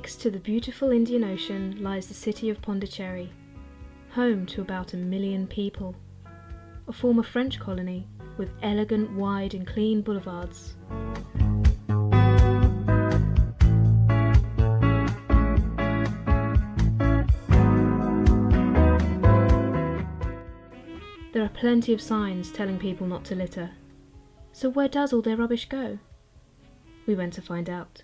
Next to the beautiful Indian Ocean lies the city of Pondicherry, home to about 1 million people, a former French colony with elegant, wide and clean boulevards. There are plenty of signs telling people not to litter. So where does all their rubbish go? We went to find out.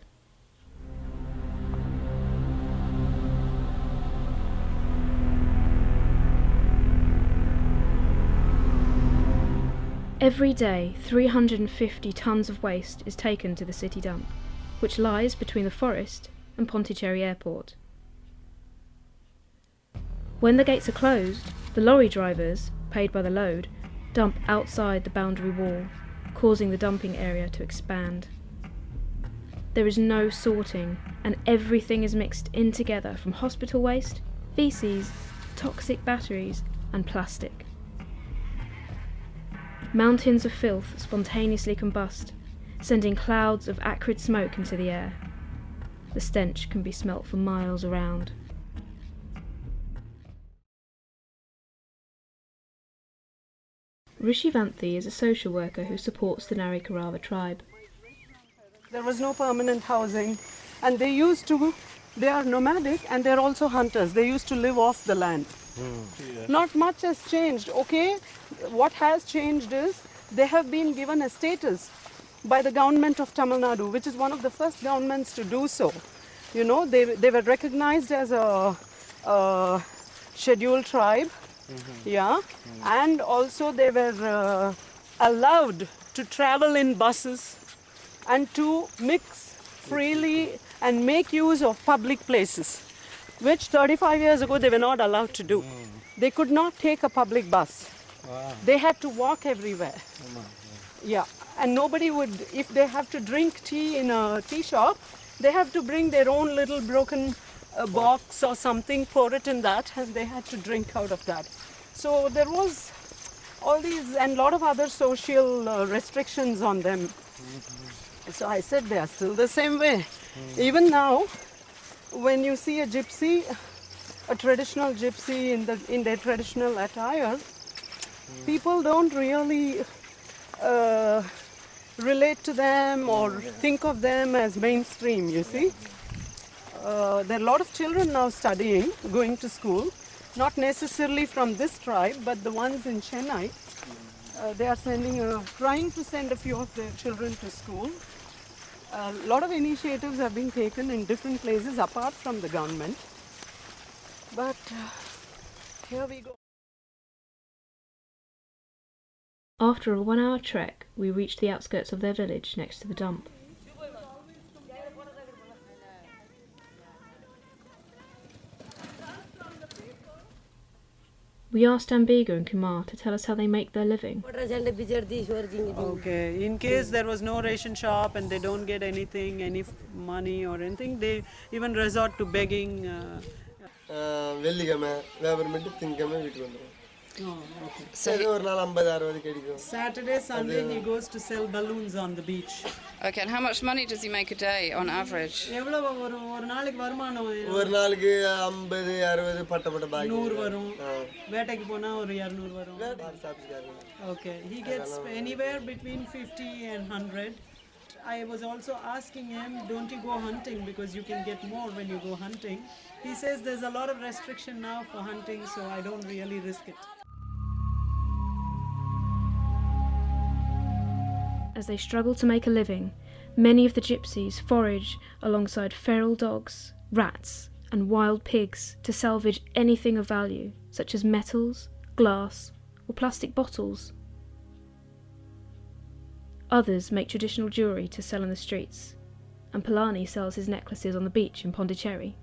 Every day, 350 tons of waste is taken to the city dump, which lies between the forest and Pondicherry Airport. When the gates are closed, the lorry drivers, paid by the load, dump outside the boundary wall, causing the dumping area to expand. There is no sorting, and everything is mixed in together from hospital waste, feces, toxic batteries, and plastic. Mountains of filth spontaneously combust, sending clouds of acrid smoke into the air. The stench can be smelt for miles around. Rishi Vanthi is a social worker who supports the Narikurava tribe. There was no permanent housing, and they are nomadic and they're also hunters. They used to live off the land. Not much has changed, okay? What has changed is they have been given a status by the government of Tamil Nadu, which is one of the first governments to do so. You know, they were recognized as a scheduled tribe, and also they were allowed to travel in buses and to mix freely and make use of public places, which 35 years ago they were not allowed to do. They could not take a public bus. Wow. They had to walk everywhere. And nobody would, if they have to drink tea in a tea shop, they have to bring their own little broken box or something, pour it in that, and they had to drink out of that. So there was all these and a lot of other social restrictions on them. So I said they are still the same way. Even now, when you see a gypsy, a traditional gypsy in their traditional attire, people don't really relate to them or think of them as mainstream, you see. There are a lot of children now studying, going to school, not necessarily from this tribe, but the ones in Chennai. They are trying to send a few of their children to school. A lot of initiatives have been taken in different places apart from the government. But here we go. After a 1-hour trek, we reached the outskirts of their village next to the dump. We asked Ambiga and Kumar to tell us how they make their living. Okay, in case there was no ration shop and they don't get anything, any money or anything, they even resort to begging. Saturday, Sunday he goes to sell balloons on the beach. Okay, and how much money does he make a day on average? Okay, he gets anywhere between 50 and 100. I was also asking him, don't you go hunting because you can get more when you go hunting. He says there's a lot of restriction now for hunting, so I don't really risk it. As they struggle to make a living, many of the gypsies forage alongside feral dogs, rats, and wild pigs to salvage anything of value, such as metals, glass, or plastic bottles. Others make traditional jewellery to sell in the streets, and Palani sells his necklaces on the beach in Pondicherry.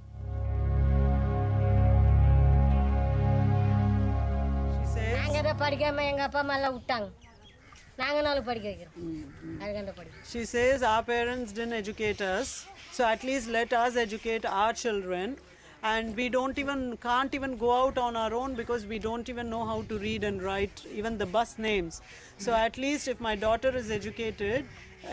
She says our parents didn't educate us, so at least let us educate our children. And we can't even go out on our own because we don't even know how to read and write even the bus names. So at least if my daughter is educated,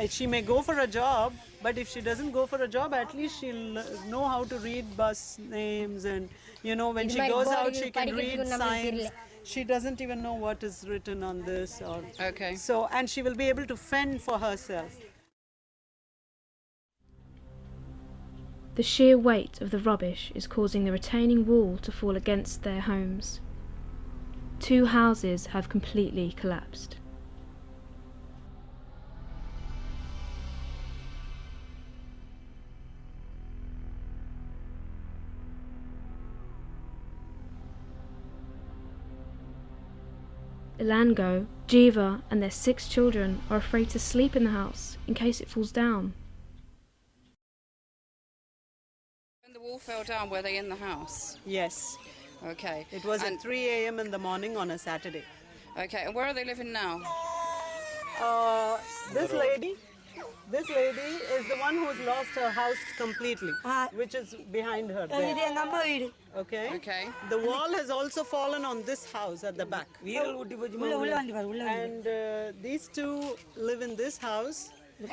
She may go for a job, but if she doesn't go for a job, at least she'll know how to read bus names, and when she goes out, she can read signs. She doesn't even know what is written on this, or Okay. so, and she will be able to fend for herself. The sheer weight of the rubbish is causing the retaining wall to fall against their homes. 2 houses have completely collapsed. Ilango, Jiva and their 6 children are afraid to sleep in the house in case it falls down. When the wall fell down, were they in the house? Yes. Okay. It was at 3 a.m. in the morning on a Saturday. Okay, and where are they living now? This lady is the one who's lost her house completely, which is behind her there. Okay. Okay. The wall has also fallen on this house at the back. And these 2 live in this house,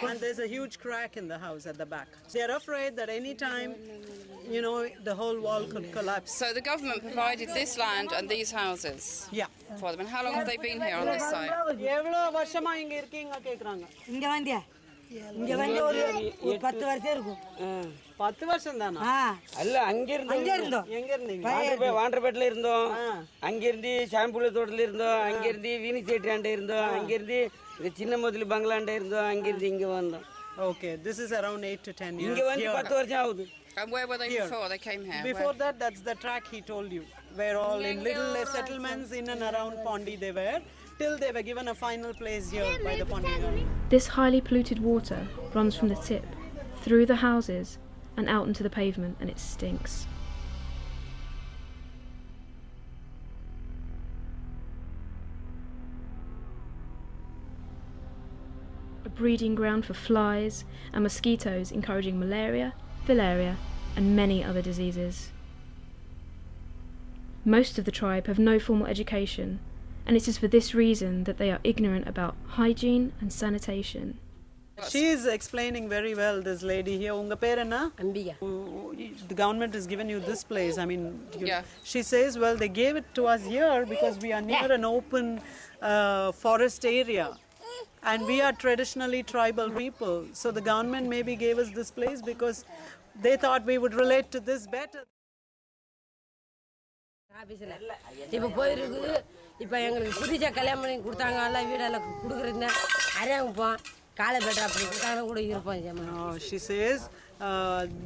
and there's a huge crack in the house at the back. They're afraid that any time, the whole wall could collapse. So the government provided this land and these houses Yeah. for them. And how long have they been here on this site? எவ்வளோ வருஷமா இங்க இருக்கீங்க கேக்குறாங்க. இங்க வந்தியா இங்க வந்து ஒரு 10 வருஷம் இருக்கும் 10 வருஷம் தானா? அல்ல அங்க இருந்தோம் எங்க இருந்தீங்க? வாண்டர்பேட்ல இருந்தோம், அங்க இருந்து சாம்புல தோட்டத்துல இருந்தோம், அங்க இருந்து வீணிச்சேட்டியாண்ட இருந்தோம், அங்க இருந்து சின்ன முதலி பங்களாண்ட இருந்தோம், அங்க இருந்து இங்க வந்தோம். Okay, this is around 8 to 10 years. இங்க வந்து 10 வருஷம் ஆகுது. And where were they before they came here? Before that, that's the track he told you, where all in little settlements in and around Pondi they were, till they were given a final place here by the Pondicherry. This highly polluted water runs from the tip, through the houses and out into the pavement, and it stinks. A breeding ground for flies and mosquitoes, encouraging malaria, filaria and many other diseases. Most of the tribe have no formal education, and it is for this reason that they are ignorant about hygiene and sanitation. She is explaining very well, this lady here. Unga perana? Ambika The government has given you this place. I mean, Yeah. she says, well, they gave it to us here because we are near an open forest area. And we are traditionally tribal people. So the government maybe gave us this place because they thought we would relate to this better. ஆபீஸ்ல இப்ப போயிருக்குது இப்ப எங்களுக்கு புதுசா கல்யாணம் பண்ணி கொடுத்தாங்க எல்லாம் வீடெல்லாம் கொடுக்குறதுனா அரையாங்கப்போம் காலை பெட்டா அப்படி கொடுத்தாங்க கூட இருப்போம். She says,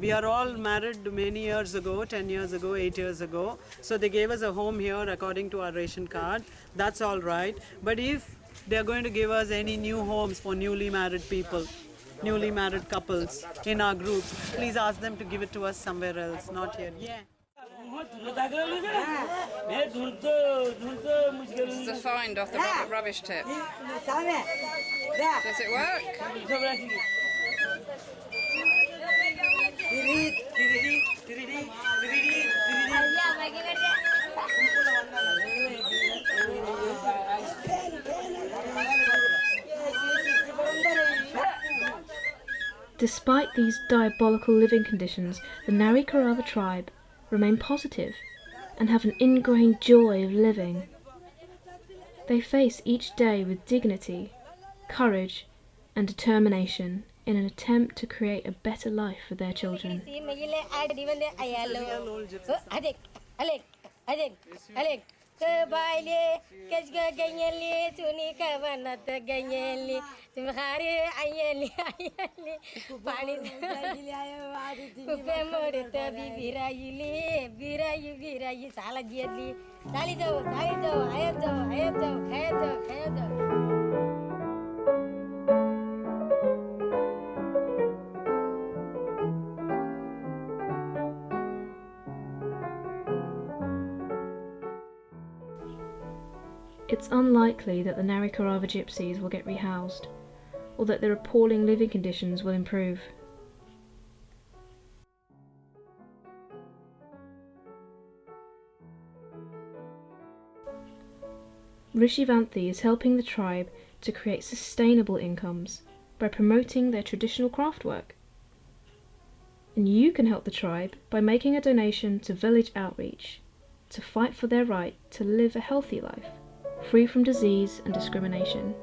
we are all married many years ago, 10 years ago, 8 years ago. So they gave us a home here according to our ration card. That's all right. But if they are going to give us any new homes for newly married people, newly married couples in our group, please ask them to give it to us somewhere else, not here. Yeah. This is a find off the rubbish tip. Does it work? Despite these diabolical living conditions, the Narikurava tribe remain positive and have an ingrained joy of living. They face each day with dignity, courage and determination in an attempt to create a better life for their children. Kebaile, kejga ganyeli, tuni kavanat ganyeli, tumhari ayeli ayeli, pani kupe modita birayi, birayi, salajeli, salijo, ayajo. It's unlikely that the Narikurava gypsies will get rehoused, or that their appalling living conditions will improve. Rishivanthi is helping the tribe to create sustainable incomes by promoting their traditional craftwork. And you can help the tribe by making a donation to Village Outreach to fight for their right to live a healthy life, free from disease and discrimination.